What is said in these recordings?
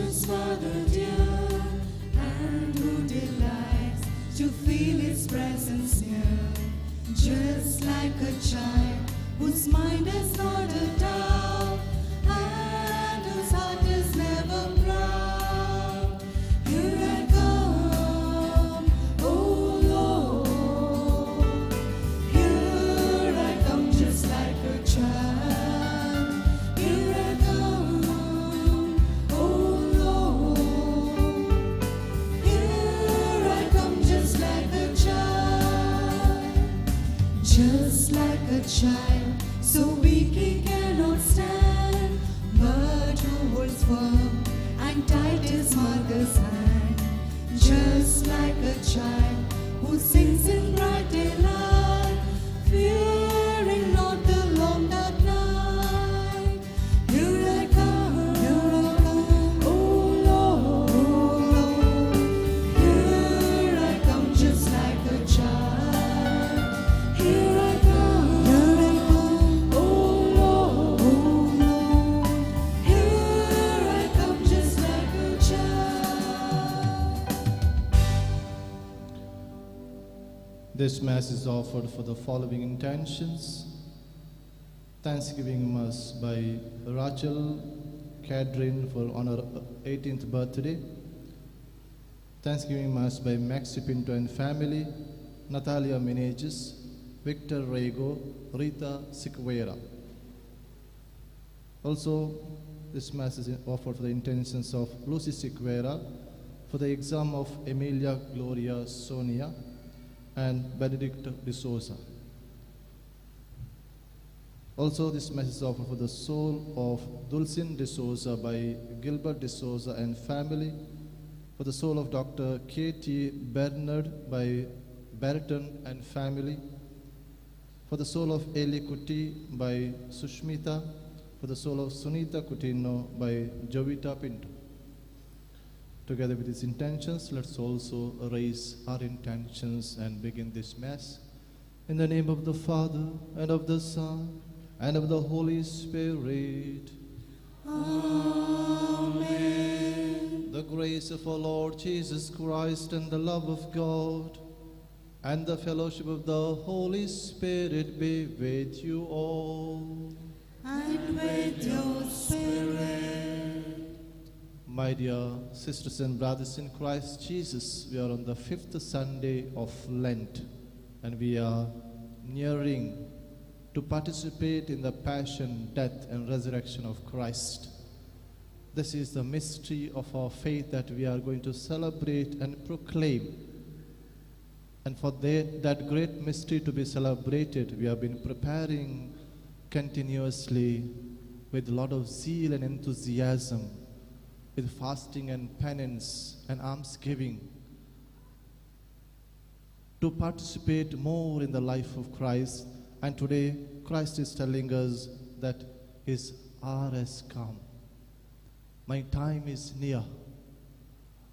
his Father dear, and who delights to feel his presence near. Just like a child whose mind is not a doubt, and whose heart is never proud. Here I come, oh Lord. Here I come just like a child. Here I come, oh Lord. Here I come just like a child. Just like a child, so weak he cannot stand, but who holds firm and tight his mother's hand. Just like a child who sings in bright daylight, fearing not the long dark night. Here I come, oh Lord. Here I come just like a child. Here I come, oh Lord. Here I come just like a child. This Mass is offered for the following intentions. Thanksgiving Mass by Rachel Cadrin for honor 18th birthday. Thanksgiving Mass by Maxi Pinto and family, Natalia Meneges, Victor Rego, Rita Sikvera. Also, this Mass is offered for the intentions of Lucy Sikvera, for the exam of Emilia Gloria Sonia and Benedict D'Souza. Also, this Mass is offered for the soul of Dulcin D'Souza by Gilbert D'Souza and family, for the soul of Dr. K.T. Bernard by Burton and family, for the soul of Eli Kuti by Sushmita, for the soul of Sunita Coutinho by Jovita Pinto. Together with these intentions, let's also raise our intentions and begin this Mass. In the name of the Father, and of the Son, and of the Holy Spirit. Amen. The grace of our Lord Jesus Christ and the love of God and the fellowship of the Holy Spirit be with you all. And with your spirit. My dear sisters and brothers in Christ Jesus, we are on the 5th Sunday of Lent, and we are nearing to participate in the passion, death, and resurrection of Christ. This is the mystery of our faith that we are going to celebrate and proclaim. And for that great mystery to be celebrated, we have been preparing continuously with a lot of zeal and enthusiasm, with fasting and penance and almsgiving, to participate more in the life of Christ. And today, Christ is telling us that His hour has come. My time is near.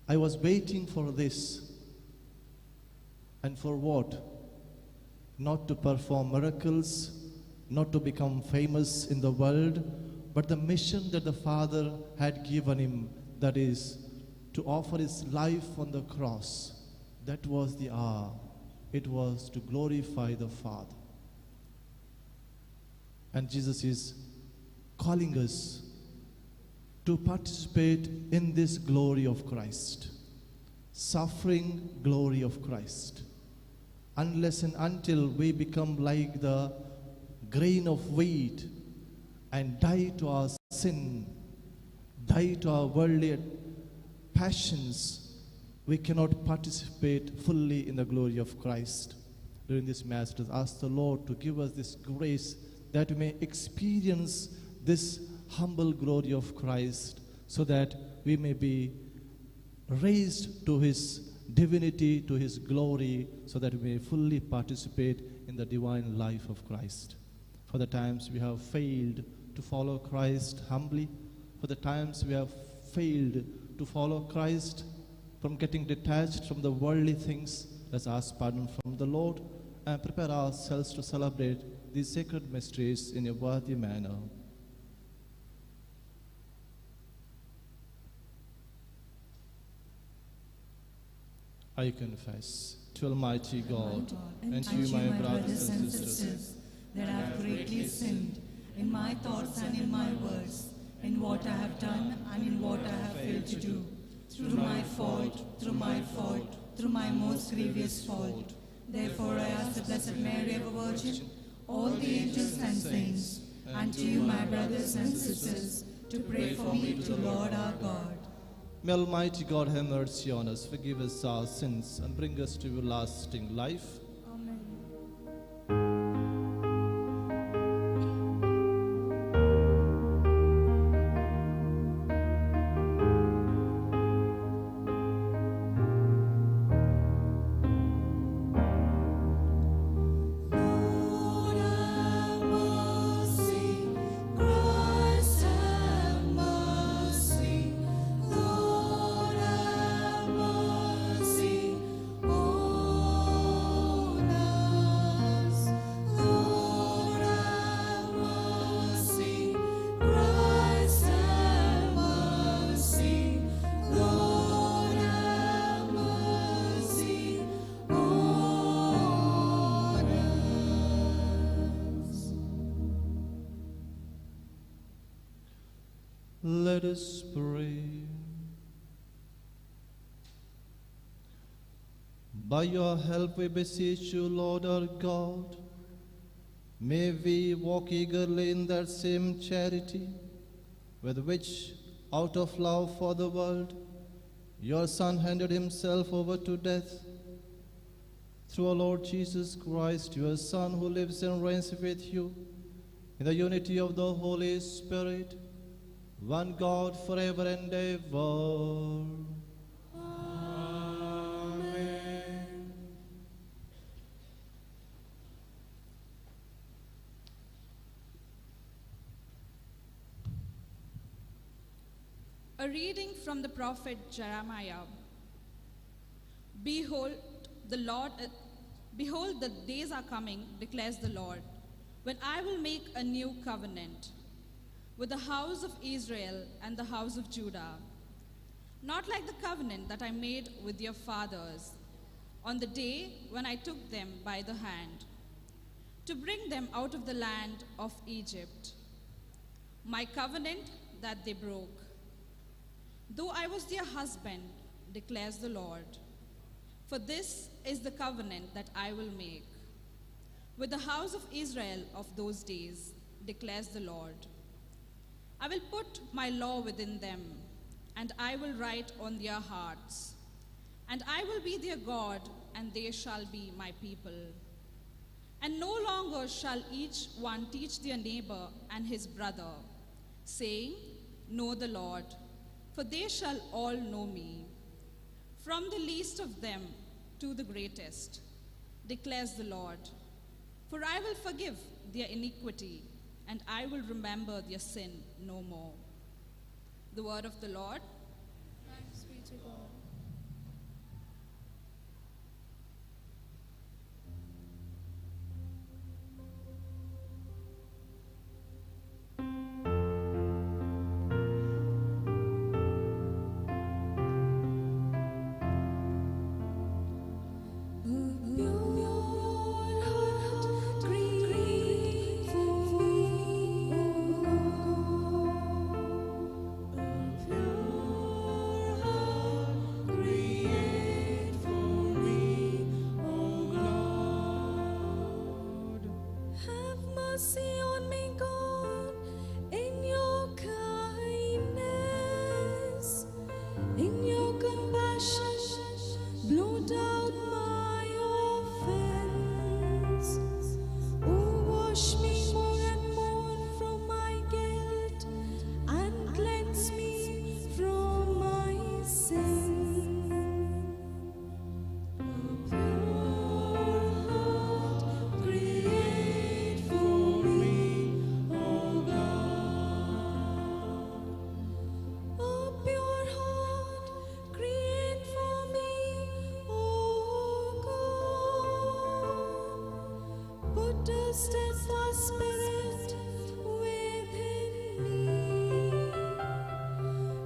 I was waiting for this. And for what? Not to perform miracles, not to become famous in the world, but the mission that the Father had given him, that is, to offer his life on the cross. That was the hour. It was to glorify the Father. And Jesus is calling us to participate in this glory of Christ, suffering glory of Christ. Unless and until we become like the grain of wheat and die to our sin, die to our worldly passions, we cannot participate fully in the glory of Christ. During this Mass, let us ask the Lord to give us this grace that we may experience this humble glory of Christ, so that we may be raised to His divinity, to His glory, so that we may fully participate in the divine life of Christ. For the times we have failed to follow Christ humbly, for the times we have failed to follow Christ from getting detached from the worldly things, let's ask pardon from the Lord and prepare ourselves to celebrate these sacred mysteries in a worthy manner. I confess to Almighty God and to you, my brothers and sisters, that I have greatly sinned in my thoughts and in my words, in what I have done and in what I have failed to do, through my fault, through my most grievous fault. Therefore I ask the Blessed Mary, ever Virgin, all the angels and saints, and to you, my brothers and sisters, to pray for me to Lord our God. May Almighty God have mercy on us, forgive us our sins, and bring us to everlasting life. Amen. Lord have mercy, Christ have mercy, Lord have mercy on us. Lord have mercy, Christ have mercy, Lord have mercy on us. Let us pray. By your help we beseech you, Lord our God. May we walk eagerly in that same charity with which, out of love for the world, your Son handed himself over to death. Through our Lord Jesus Christ, your Son, who lives and reigns with you in the unity of the Holy Spirit, one God forever and ever. Amen. A reading from the prophet Jeremiah. Behold, behold, the days are coming, declares the Lord, when I will make a new covenant with the house of Israel and the house of Judah, not like the covenant that I made with your fathers on the day when I took them by the hand to bring them out of the land of Egypt, my covenant that they broke. Though I was their husband, declares the Lord, for this is the covenant that I will make with the house of Israel of those days, declares the Lord. I will put my law within them, and I will write on their hearts, and I will be their God, and they shall be my people. And no longer shall each one teach their neighbor and his brother, saying, Know the Lord, for they shall all know me, from the least of them to the greatest, declares the Lord. For I will forgive their iniquity, and I will remember their sin no more. The word of the Lord. Thanks be to God.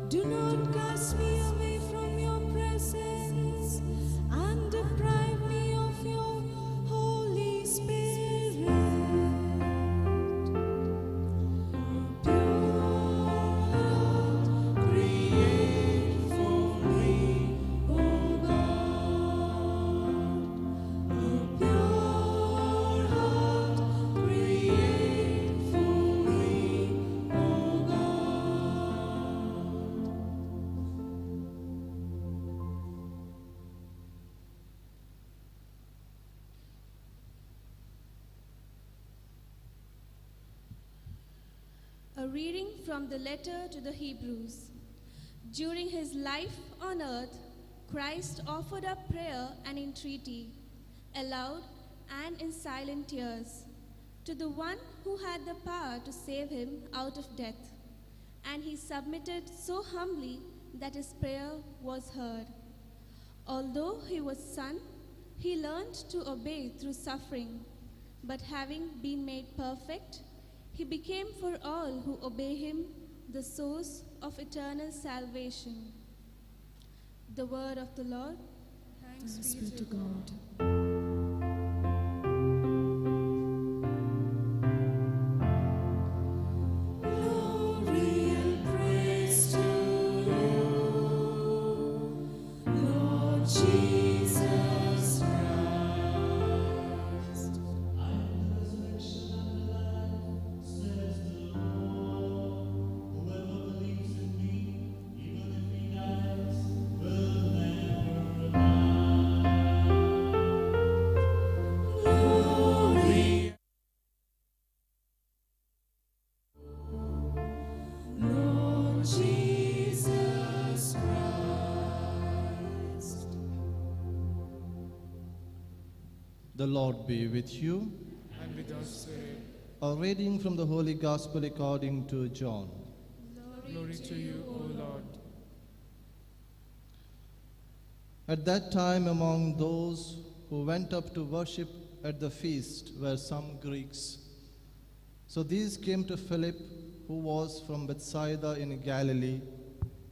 Do not cast me away from your presence, A reading from the letter to the Hebrews. During his life on earth, Christ offered up prayer and entreaty, aloud and in silent tears, to the one who had the power to save him out of death. And he submitted so humbly that his prayer was heard. Although he was son, he learned to obey through suffering, but having been made perfect, he became for all who obey him the source of eternal salvation. The word of the Lord. Thanks be to God. The Lord be with you. And with your spirit. A reading from the Holy Gospel according to John. Glory to you, O Lord. At that time, among those who went up to worship at the feast were some Greeks. So these came to Philip, who was from Bethsaida in Galilee,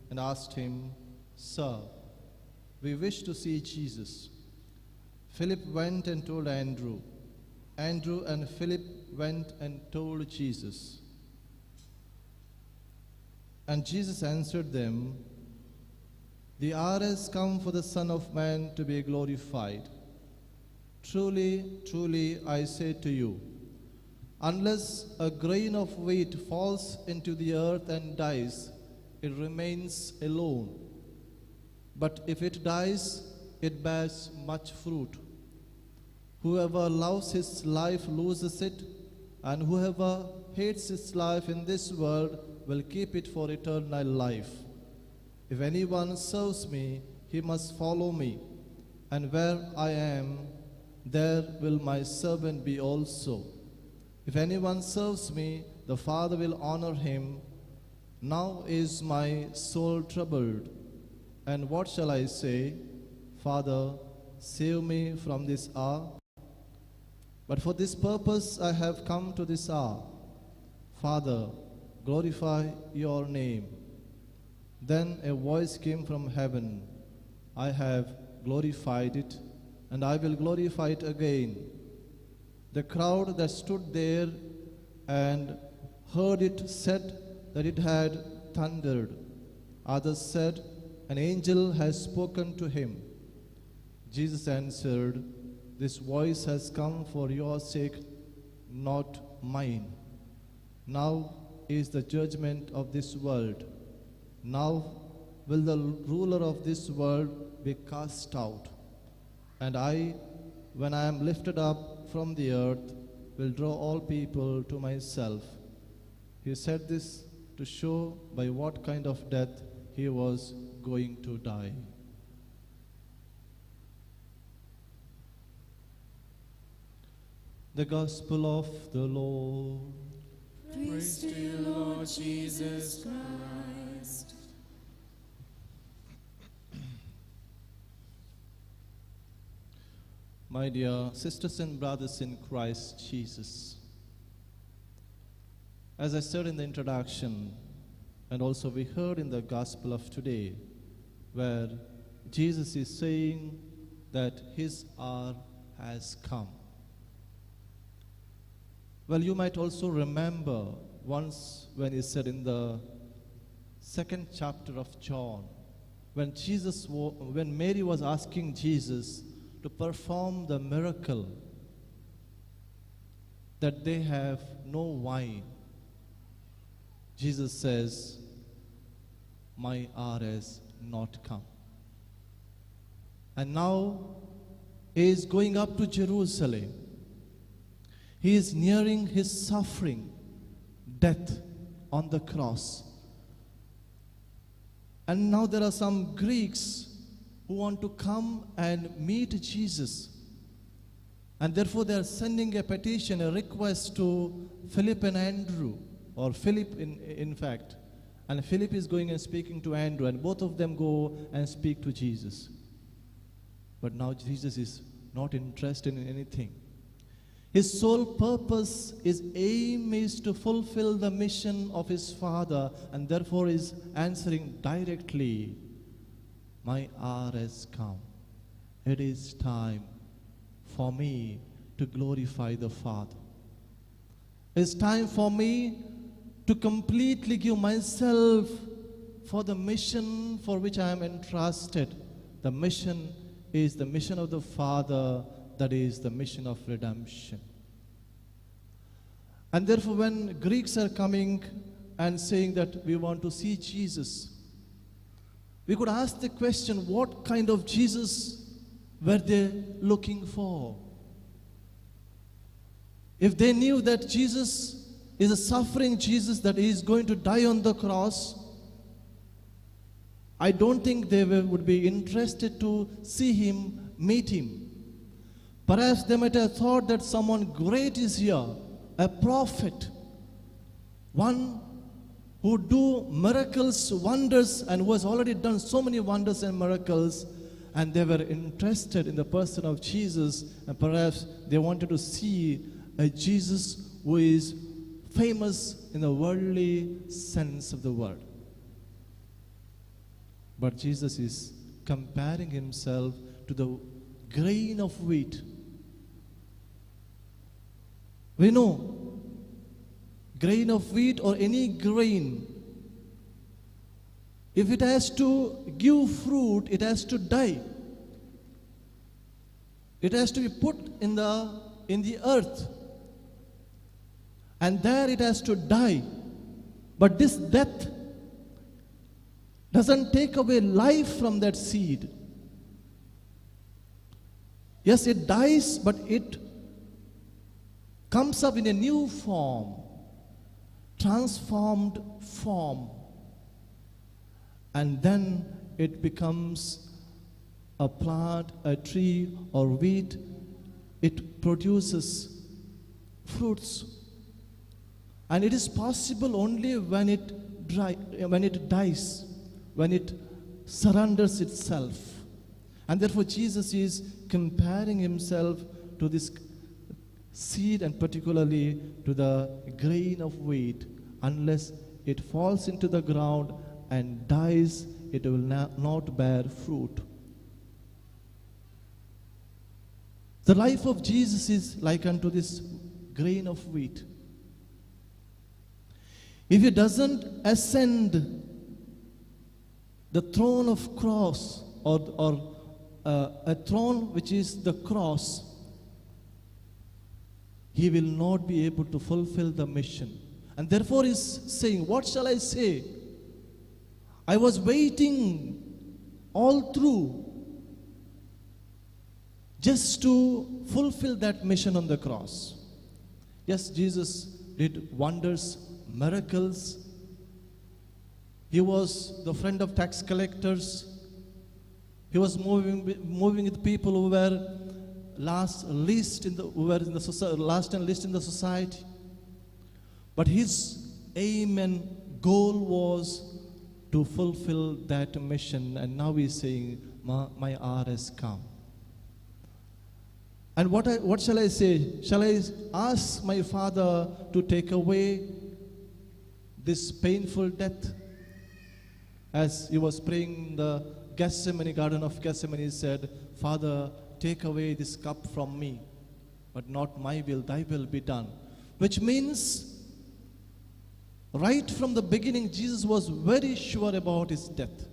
and asked him, "Sir, we wish to see Jesus." Philip went and told Andrew. Andrew and Philip went and told Jesus. And Jesus answered them, "The hour has come for the Son of Man to be glorified. Truly, truly, I say to you, unless a grain of wheat falls into the earth and dies, it remains alone. But if it dies, it bears much fruit. Whoever loves his life loses it, and whoever hates his life in this world will keep it for eternal life. If anyone serves me, he must follow me, and where I am, there will my servant be also. If anyone serves me, the Father will honor him. Now is my soul troubled, and what shall I say? Father, save me from this hour. But for this purpose I have come to this hour. Father, glorify your name." Then a voice came from heaven, "I have glorified it, and I will glorify it again." The crowd that stood there and heard it said that it had thundered. Others said, "An angel has spoken to him." Jesus answered, "This voice has come for your sake, not mine. Now is the judgment of this world. Now will the ruler of this world be cast out. And I, when I am lifted up from the earth, will draw all people to myself." He said this to show by what kind of death he was going to die. The Gospel of the Lord. Praise to you, Lord Jesus Christ. My dear sisters and brothers in Christ Jesus, as I said in the introduction, and also we heard in the Gospel of today, where Jesus is saying that his hour has come. Well, you might also remember once when he said in the second chapter of John, when Mary was asking Jesus to perform the miracle that they have no wine, Jesus says, "My hour has not come." And now he is going up to Jerusalem. He is nearing his suffering, death, on the cross. And now there are some Greeks who want to come and meet Jesus. And therefore they are sending a petition, a request to Philip and Andrew, or Philip in fact. And Philip is going and speaking to Andrew, and both of them go and speak to Jesus. But now Jesus is not interested in anything. His sole purpose, his aim is to fulfill the mission of his Father, and therefore is answering directly, my hour has come. It is time for me to glorify the Father. It's time for me to completely give myself for the mission for which I am entrusted. The mission is the mission of the Father, that is the mission of redemption. And therefore when Greeks are coming and saying that we want to see Jesus, we could ask the question, what kind of Jesus were they looking for? If they knew that Jesus is a suffering Jesus, that he is going to die on the cross, I don't think they would be interested to see him, meet him. Perhaps they might have thought that someone great is here, a prophet, one who do miracles, wonders, and who has already done so many wonders and miracles, and they were interested in the person of Jesus, and perhaps they wanted to see a Jesus who is famous in the worldly sense of the word. But Jesus is comparing himself to the grain of wheat. We know, grain of wheat or any grain, if it has to give fruit, it has to die. It has to be put in the earth. And there it has to die. But this death doesn't take away life from that seed. Yes, it dies, but it comes up in a new form, transformed form. And then it becomes a plant, a tree, or wheat. It produces fruits. And it is possible only when it dies, when it surrenders itself. And therefore Jesus is comparing himself to this seed, and particularly to the grain of wheat. Unless it falls into the ground and dies, it will not bear fruit. The life of Jesus is like unto this grain of wheat. If he doesn't ascend the throne of cross, or a throne which is the cross, he will not be able to fulfill the mission. And therefore he is saying, what shall I say? I was waiting all through just to fulfill that mission on the cross. Yes, Jesus did wonders, miracles. He was the friend of tax collectors. He was moving with people who were last and least in the society. But his aim and goal was to fulfill that mission. And now he's saying, my hour has come. And what shall I say? Shall I ask my Father to take away this painful death? As he was praying in the Garden of Gethsemane, he said, Father, take away this cup from me, but not my will, thy will be done. Which means, right from the beginning, Jesus was very sure about his death.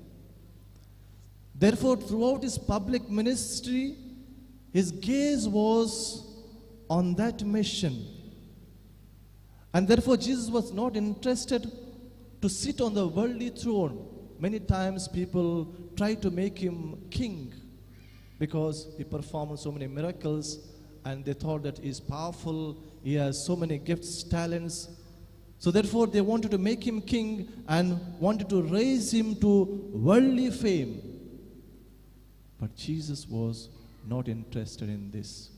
Therefore, throughout his public ministry, his gaze was on that mission. And therefore, Jesus was not interested to sit on the worldly throne. Many times people try to make him king because he performed so many miracles, and they thought that he is powerful, he has so many gifts, talents. So therefore they wanted to make him king and wanted to raise him to worldly fame. But Jesus was not interested in this.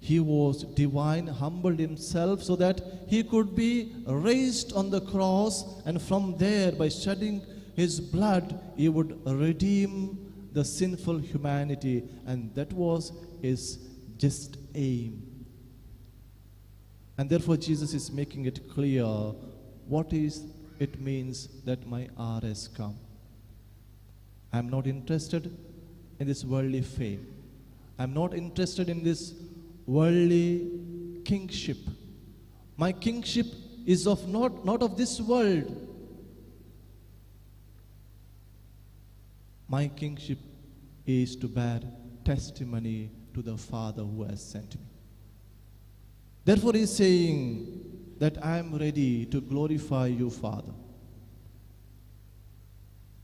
He was divine, humbled himself so that he could be raised on the cross, and from there, by shedding his blood, he would redeem the sinful humanity, and that was his just aim. And therefore Jesus is making it clear what it means that my hour has come. I am not interested in this worldly fame. I am not interested in this worldly kingship. My kingship is of not of this world. My kingship is to bear testimony to the Father who has sent me. Therefore he is saying that I am ready to glorify you, Father.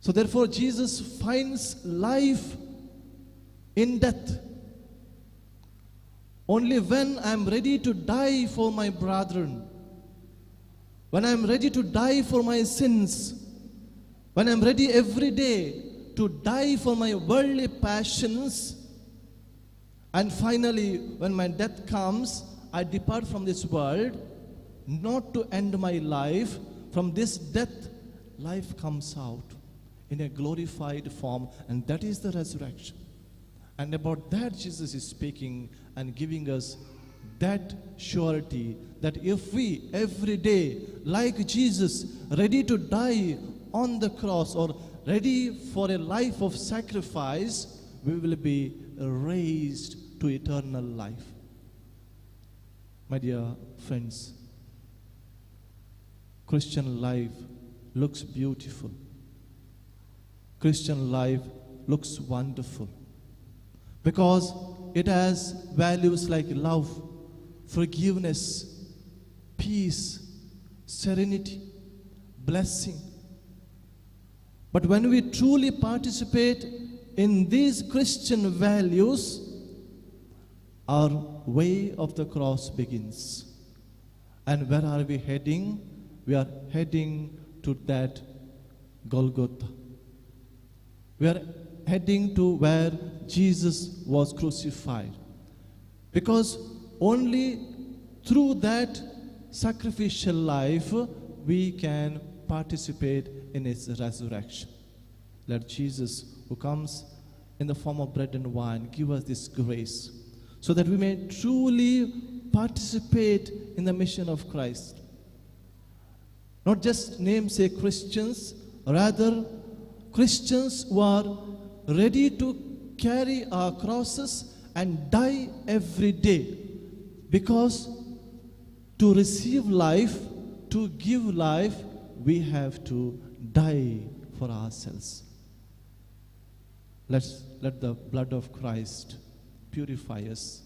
So therefore Jesus finds life in death. Only when I am ready to die for my brethren, when I am ready to die for my sins, when I am ready every day to die for my worldly passions, and finally when my death comes, I depart from this world, not to end my life. From this death, life comes out in a glorified form, and that is the resurrection. And about that Jesus is speaking and giving us that surety that if we every day, like Jesus, ready to die on the cross or ready for a life of sacrifice, we will be raised to eternal life. My dear friends, Christian life looks beautiful. Christian life looks wonderful because it has values like love, forgiveness, peace, serenity, blessing. But when we truly participate in these Christian values, our way of the cross begins. And where are we heading? We are heading to that Golgotha. We are heading to where Jesus was crucified. Because only through that sacrificial life we can participate in his resurrection. Let Jesus, who comes in the form of bread and wine, give us this grace so that we may truly participate in the mission of Christ. Not just namesake Christians, rather Christians who are ready to carry our crosses and die every day. Because to receive life, to give life, we have to die for ourselves. Let the blood of Christ purify us.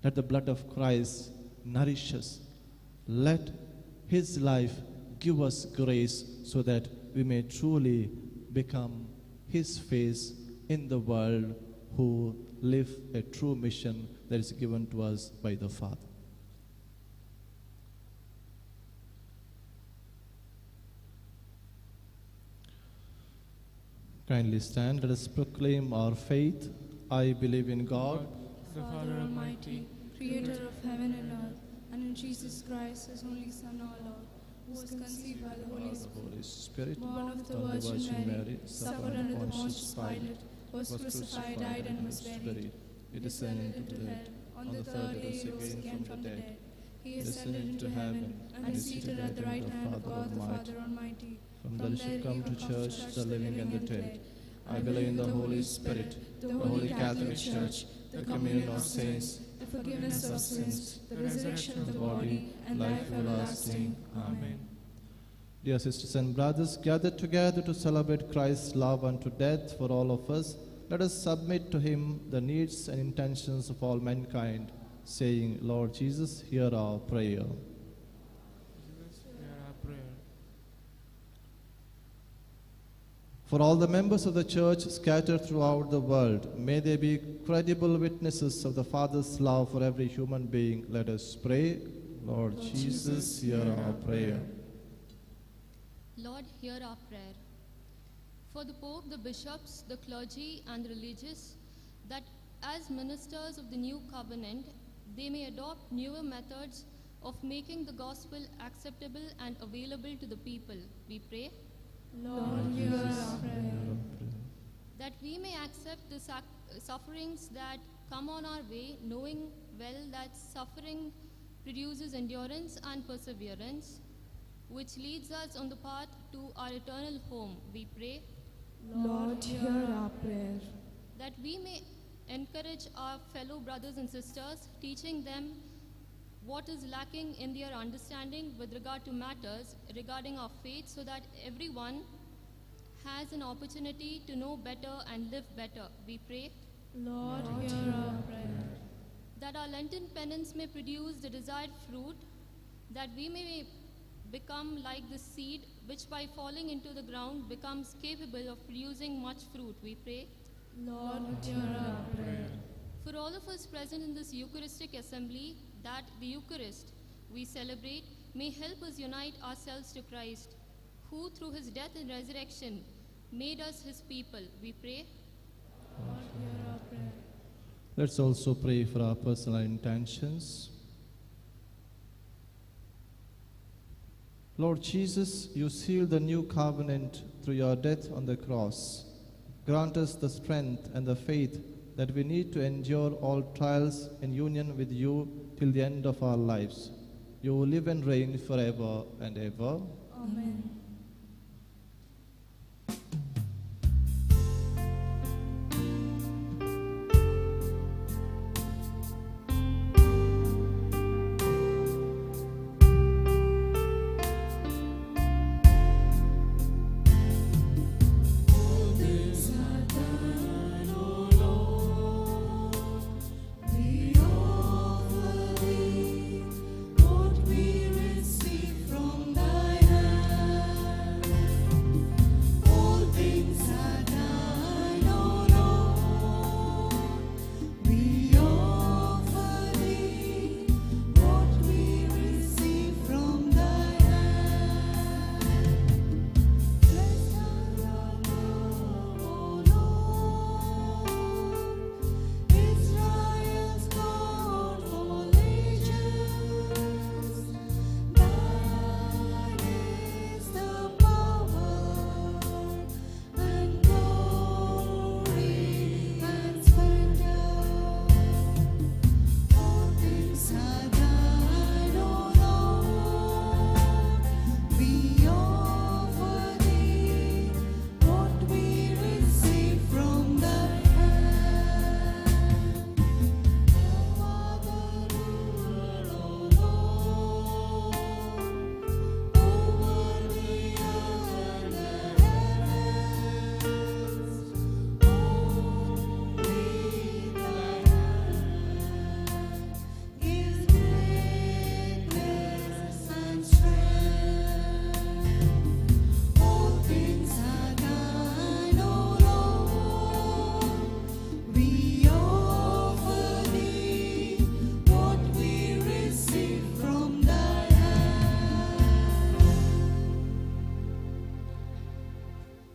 Let the blood of Christ nourish us. Let his life give us grace so that we may truly become his face in the world, who live a true mission that is given to us by the Father. Kindly stand, let us proclaim our faith. I believe in God, the Father Almighty, Creator of heaven and earth, and in Jesus Christ, his only Son, our Lord, who was conceived by the Holy Spirit, born of the Virgin Mary, suffered under the Pontius Pilate, was crucified, died, and was buried. He descended into hell. On the third day he rose again from the dead. He ascended into heaven, and is seated at the right hand of God the Father Almighty. from there shall come to church the living and the dead. I believe in the Holy Spirit, the Holy Catholic Church, the communion of saints, the forgiveness of sins, the resurrection of the body, and life everlasting. Amen. Dear sisters and brothers, gathered together to celebrate Christ's love unto death for all of us, let us submit to him the needs and intentions of all mankind, saying, Lord Jesus, hear our prayer. Jesus, hear our prayer. For all the members of the Church scattered throughout the world, may they be credible witnesses of the Father's love for every human being. Let us pray. Lord Jesus, hear our prayer. Lord, hear our prayer. For the Pope, the bishops, the clergy, and the religious, that as ministers of the new covenant, they may adopt newer methods of making the gospel acceptable and available to the people, we pray. Lord, hear our prayer. That we may accept the sufferings that come on our way, knowing well that suffering produces endurance and perseverance, which leads us on the path to our eternal home, we pray. Lord, hear our prayer. That we may encourage our fellow brothers and sisters, teaching them what is lacking in their understanding with regard to matters regarding our faith, so that everyone has an opportunity to know better and live better, we pray. Lord, hear our prayer. That our Lenten penance may produce the desired fruit, that we may become like the seed which by falling into the ground becomes capable of producing much fruit, we pray. Lord, hear our prayer. For all of us present in this Eucharistic assembly, that the Eucharist we celebrate may help us unite ourselves to Christ, who through his death and resurrection made us his people, we pray. Lord, hear our prayer. Let's also pray for our personal intentions. Lord Jesus, you sealed the new covenant through your death on the cross. Grant us the strength and the faith that we need to endure all trials in union with you till the end of our lives. You will live and reign forever and ever. Amen.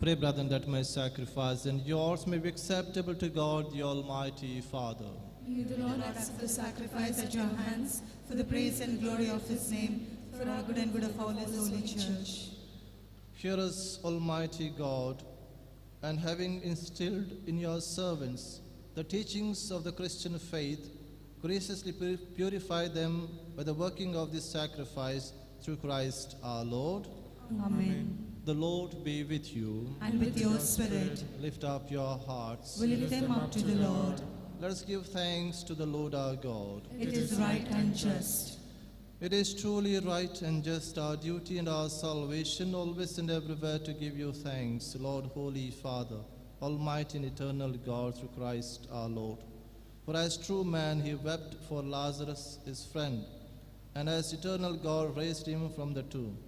Pray, brethren, that my sacrifice and yours may be acceptable to God, the Almighty Father. You do not accept the sacrifice at your hands for the praise and glory of his name, for our good and good of all his holy church. Hear us, Almighty God, and having instilled in your servants the teachings of the Christian faith, graciously purify them by the working of this sacrifice through Christ our Lord. Amen. The Lord be with you. And with your spirit, Lift up your hearts. we lift them up to the Lord. Let us give thanks to the Lord our God. It is right and just. It is truly right and just, our duty and our salvation, always and everywhere to give you thanks, Lord, Holy Father, Almighty and eternal God, through Christ our Lord. For as true man he wept for Lazarus, his friend, and as eternal God raised him from the tomb.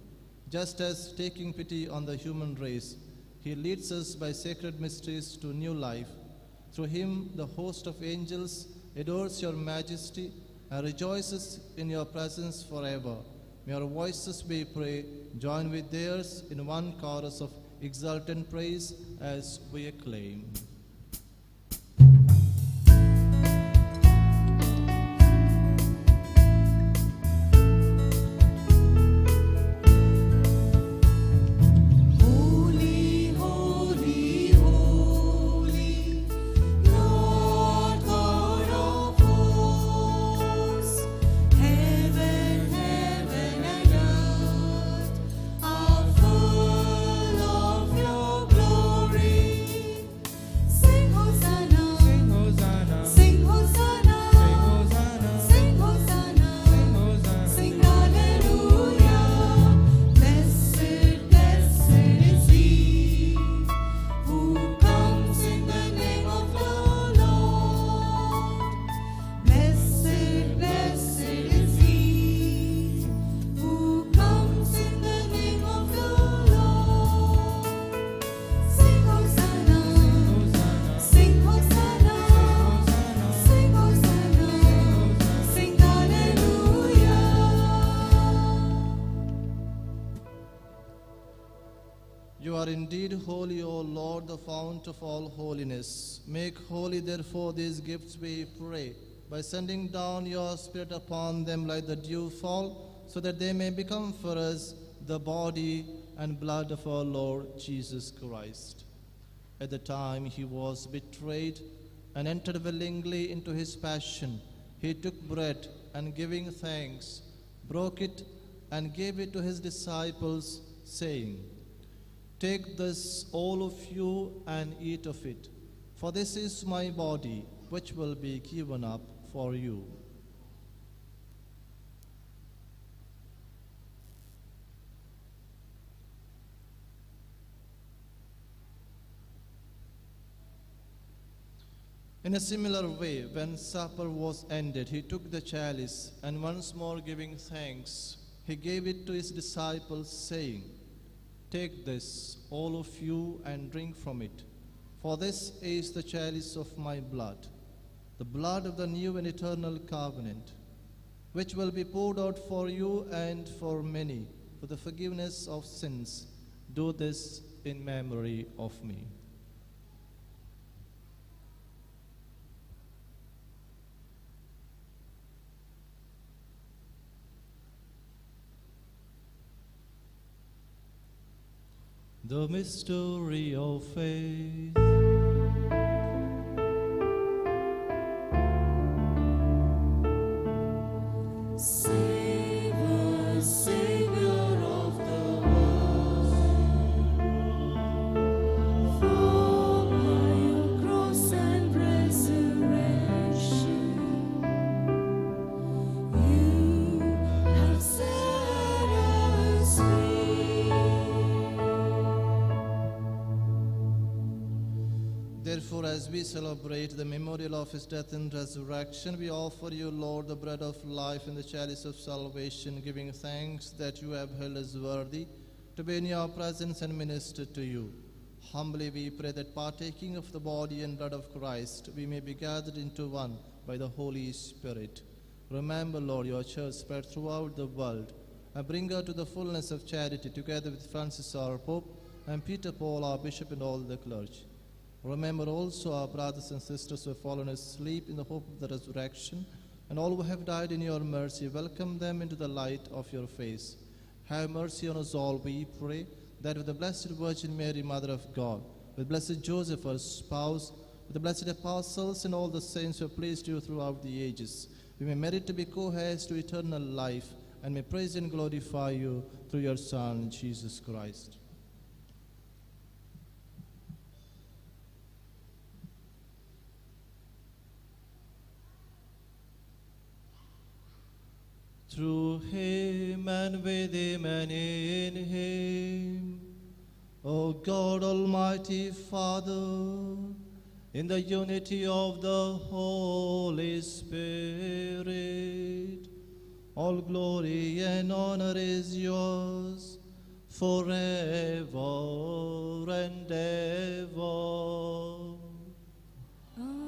Just as, taking pity on the human race, he leads us by sacred mysteries to new life. Through him the host of angels adores your majesty, and rejoices in your presence forever. May our voices, we pray, join with theirs in one chorus of exultant praise as we acclaim. You are indeed holy, O Lord, the fount of all holiness. Make holy, therefore, these gifts, we pray, by sending down your Spirit upon them like the dewfall, so that they may become for us the body and blood of our Lord Jesus Christ. At the time he was betrayed and entered willingly into his passion, he took bread and giving thanks, broke it and gave it to his disciples, saying, "Take this, all of you, and eat of it, for this is my body, which will be given up for you." In a similar way, when supper was ended, he took the chalice, and once more giving thanks, he gave it to his disciples, saying, "Take this, all of you, and drink from it, for this is the chalice of my blood, the blood of the new and eternal covenant, which will be poured out for you and for many for the forgiveness of sins. Do this in memory of me." The mystery of faith. Save us, Savior of the world, for by your cross and resurrection, you have set us free. Therefore, as we celebrate the memorial of his death and resurrection, we offer you, Lord, the bread of life and the chalice of salvation, giving thanks that you have held us worthy to be in your presence and minister to you. Humbly we pray that, partaking of the body and blood of Christ, we may be gathered into one by the Holy Spirit. Remember, Lord, your church spread throughout the world, and bring her to the fullness of charity, together with Francis our Pope, and Peter Paul our Bishop, and all the clergy. Remember also our brothers and sisters who have fallen asleep in the hope of the resurrection, and all who have died in your mercy. Welcome them into the light of your face. Have mercy on us all, we pray, that with the Blessed Virgin Mary, Mother of God, with Blessed Joseph, her spouse, with the blessed apostles and all the saints who have pleased you throughout the ages, we may merit to be co-heirs to eternal life, and may praise and glorify you through your Son, Jesus Christ. Through him and with him and in him, O God, Almighty Father, in the unity of the Holy Spirit, all glory and honor is yours forever and ever. Amen.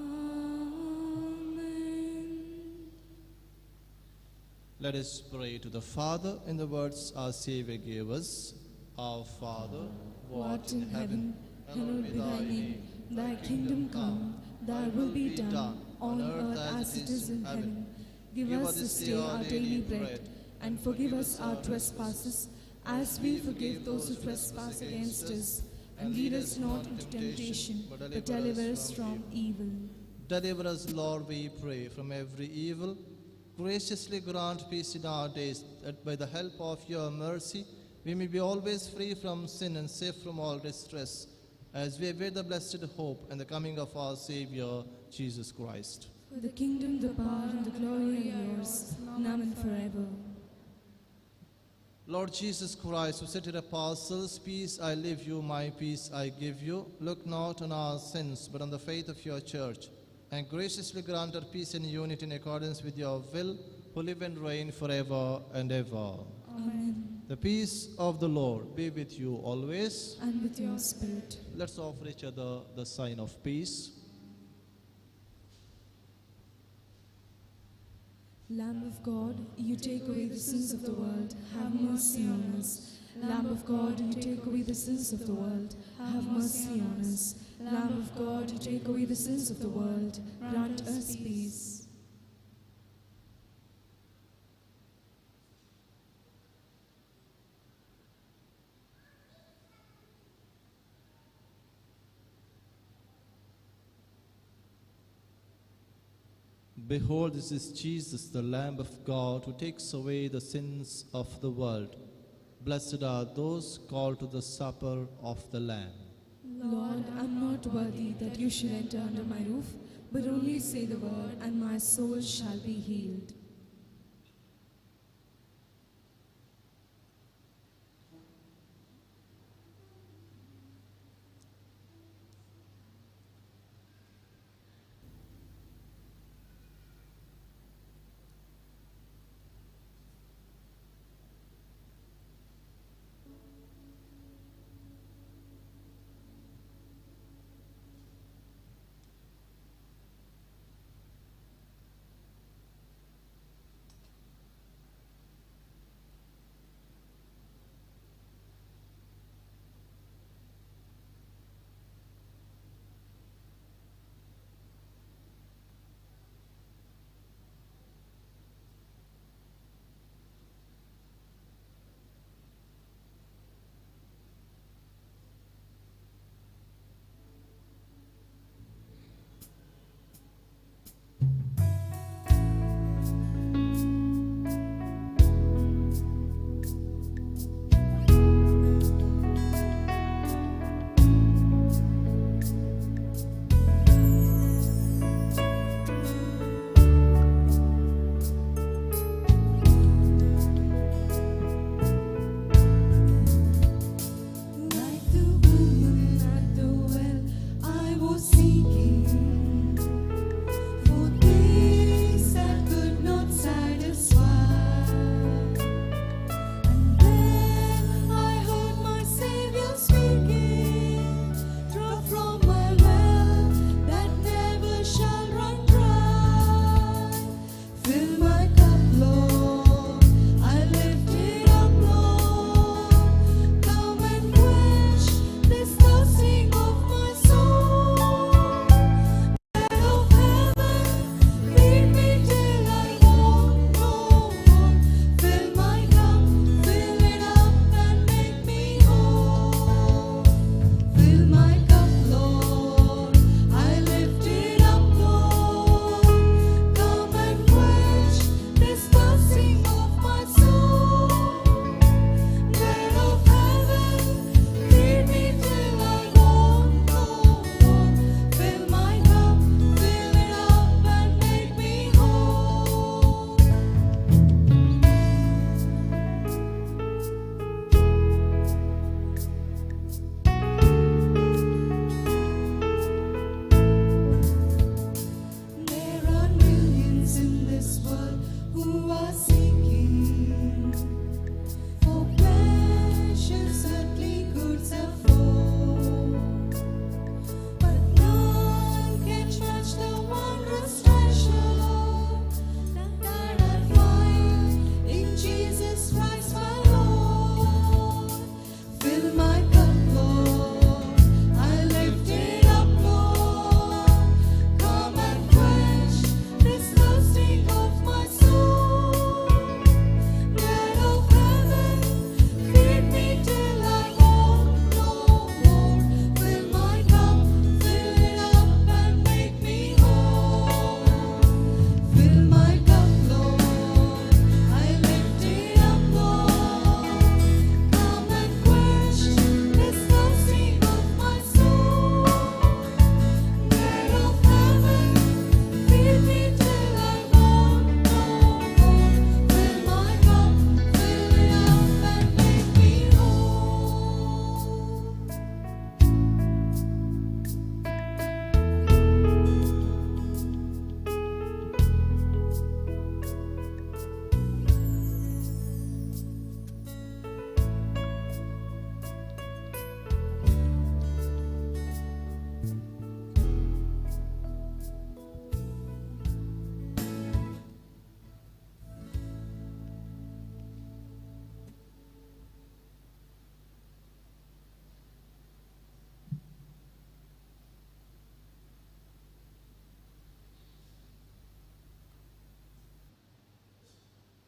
Let us pray to the Father in the words our Savior gave us. Our Father, who art in heaven, hallowed be thy name. Thy kingdom come, thy will be done, on earth as it is in heaven. Give us this day our daily bread, and forgive us our trespasses, as we forgive those who trespass against us. And lead us not into temptation, but deliver us from evil. Deliver us, Lord, we pray, from every evil. Graciously grant peace in our days, that by the help of your mercy we may be always free from sin and safe from all distress, as we await the blessed hope and the coming of our Savior, Jesus Christ. For the kingdom, the power, and the glory are yours, now and forever. Lord Jesus Christ, who said to the apostles, "Peace I leave you, my peace I give you," look not on our sins, but on the faith of your church, and graciously grant her peace and unity in accordance with your will, who live and reign forever and ever. Amen. The peace of the Lord be with you always. And with your spirit. Let's offer each other the sign of peace. Lamb of God, you take away the sins of the world, have mercy on us. Lamb of God, you take away the sins of the world, have mercy on us. Lamb of God, you take away the sins of the world, grant us peace. Behold, this is Jesus, the Lamb of God, who takes away the sins of the world. Blessed are those called to the supper of the Lamb. Lord, I am not worthy that you should enter under my roof, but only say the word, and my soul shall be healed.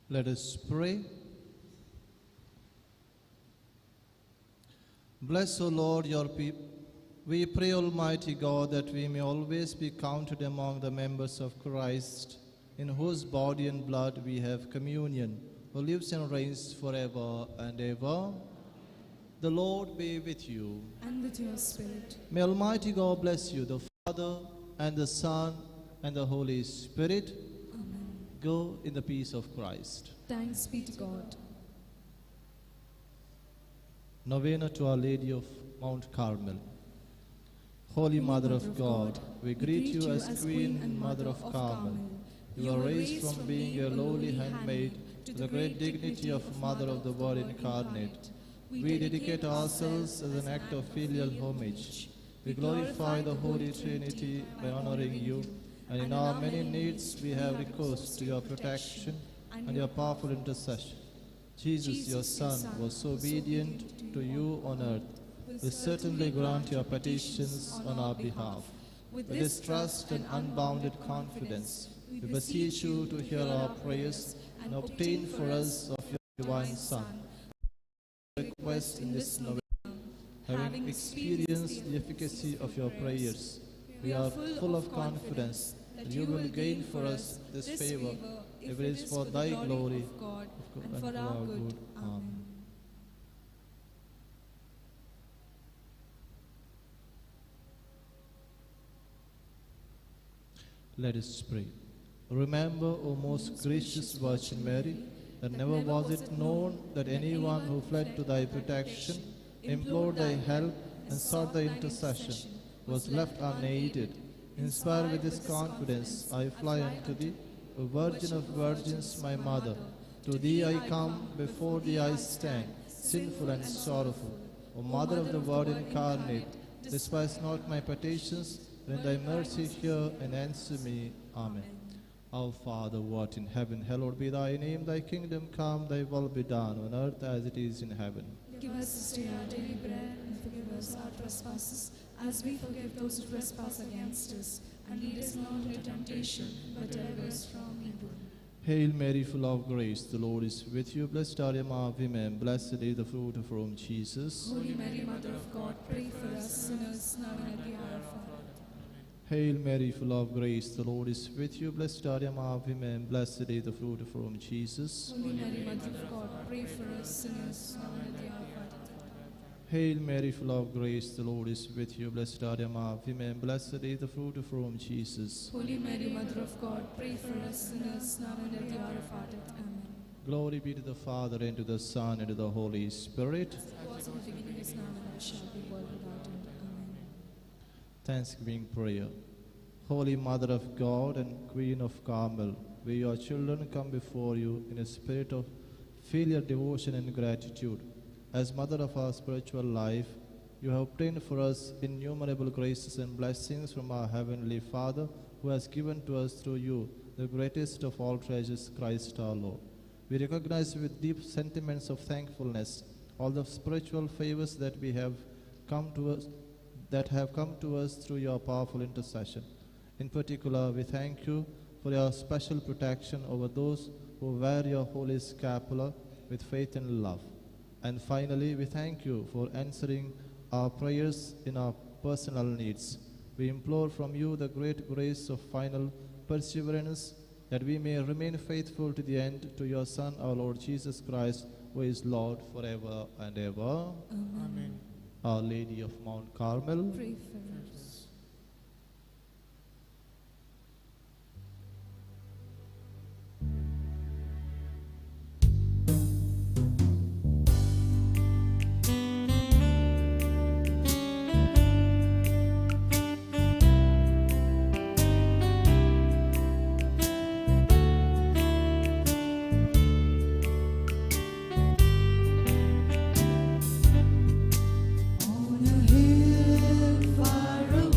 Let us pray. Bless, O Lord, your people. We pray, Almighty God, that we may always be counted among the members of Christ, in whose body and blood we have communion, who lives and reigns forever and ever. The Lord be with you. And with your spirit. May Almighty God bless you, the Father, and the Son, and the Holy Spirit. Amen. Go in the peace of Christ. Thanks be to God. Novena to Our Lady of Mount Carmel. Holy Mother of God, we greet you as Queen and Mother of Carmel. You are raised from being a lowly handmaid to the great dignity of Mother of the Word incarnate. We dedicate ourselves as an act of filial homage. We glorify the Holy Trinity by honoring you, and in our many needs we have recourse to your protection and your powerful intercession. Jesus, your Son, was so obedient to you on earth. We certainly grant your petitions on our behalf. With this trust and unbounded confidence, we beseech you to hear our prayers and obtain for us of your divine Son. Request in this novena, having experienced the efficacy of your prayers, we are full of confidence that you will gain for us this favor, if it is for thy glory and for our good. Amen. Let us pray. Remember, O most gracious Virgin Mary, that never was it known that anyone who fled to thy protection, implored thy help, and sought thy intercession, was left unaided. Inspired with this confidence, I fly unto thee, O Virgin of Virgins, my Mother. To thee I come, before thee I stand, sinful and sorrowful. O Mother of the Word incarnate, despise not my petitions, but in thy mercy hear and answer me. Amen. Our Father, who art in heaven, hallowed be thy name. Thy kingdom come, thy will be done, on earth as it is in heaven. Give us this day our daily bread, and forgive us our trespasses, as we forgive those who trespass against us. And lead us not into temptation, but deliver us from evil. Hail Mary, full of grace, the Lord is with you. Blessed are you among women, blessed is the fruit of your womb, Jesus. Holy Mary, Mother of God, pray for us sinners, now and at the hour of our death. Hail Mary, full of grace, the Lord is with you. Blessed are you among women, blessed is the fruit of your womb, Jesus. Holy Mary, Mother of God, pray for us sinners, now and at the hour of our death. Hail Mary, full of grace, the Lord is with you. Blessed are you among women, blessed is the fruit of your womb, Jesus. Holy Mary, Mother of God, pray for us sinners, now and at the hour of our death. Amen. Glory be to the Father, and to the Son, and to the Holy Spirit. As it was in the beginning, is now, and ever shall be, world without end. Amen. Thanksgiving prayer. Holy Mother of God and Queen of Carmel, we your children come before you in a spirit of filial devotion and gratitude. As Mother of our spiritual life, you have obtained for us innumerable graces and blessings from our Heavenly Father, who has given to us through you the greatest of all treasures, Christ our Lord. We recognize with deep sentiments of thankfulness all the spiritual favors that have come to us through your powerful intercession. In particular, we thank you for your special protection over those who wear your holy scapular with faith and love. And finally, we thank you for answering our prayers in our personal needs. We implore from you the great grace of final perseverance, that we may remain faithful to the end to your Son, our Lord Jesus Christ, who is Lord forever and ever. Amen. Our Lady of Mount Carmel, Pray for us. On a hill far away,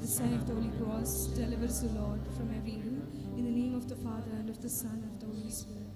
the sign of the Holy Cross, deliver us, O Lord, from every evil. In the name of the Father, and of the Son, and of the Holy Spirit.